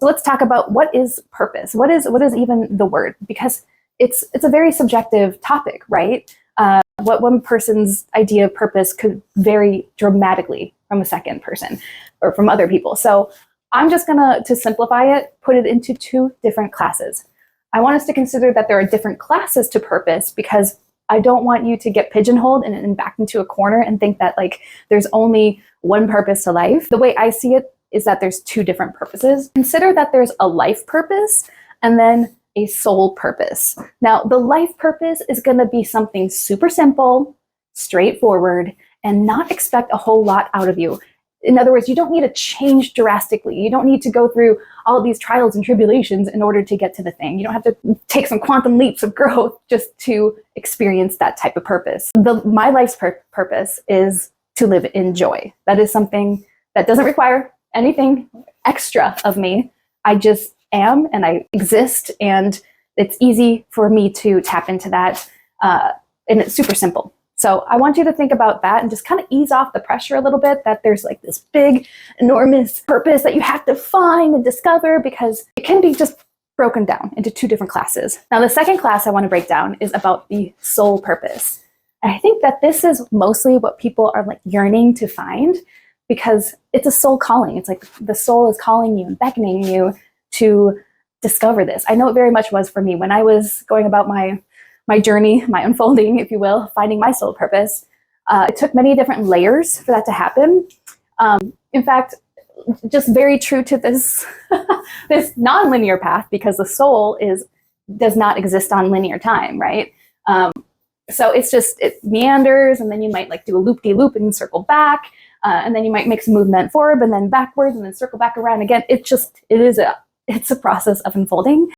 So let's talk about what is purpose. What is even the word? Because it's a very subjective topic, right? What one person's idea of purpose could vary dramatically from a second person or from other people. So I'm just gonna, to simplify it, put it into two different classes. I want us to consider that there are different classes to purpose because I don't want you to get pigeonholed and backed into a corner and think that like there's only one purpose to life. The way I see it is that there's two different purposes. Consider that there's a life purpose and then a soul purpose. Now, the life purpose is going to be something super simple, straightforward, and not expect a whole lot out of you. In other words, you don't need to change drastically. You don't need to go through all of these trials and tribulations in order to get to the thing. You don't have to take some quantum leaps of growth just to experience that type of purpose. My life's purpose is to live in joy. That is something that doesn't require anything extra of me. I just am and I exist, and it's easy for me to tap into that, and it's super simple. So I want you to think about that and just kind of ease off the pressure a little bit that there's like this big, enormous purpose that you have to find and discover, because it can be just broken down into two different classes. Now, the second class I want to break down is about the soul purpose. And I think that this is mostly what people are like yearning to find, because it's a soul calling. It's like the soul is calling you and beckoning you to discover this. I know it very much was for me when I was going about my journey, my unfolding, if you will, finding my soul purpose. It took many different layers for that to happen. In fact, just very true to this this non-linear path, because the soul does not exist on linear time, right? So it meanders, and then you might like do a loop-de-loop and circle back, and then you might make some movement forward and then backwards and then circle back around again. It's a process of unfolding.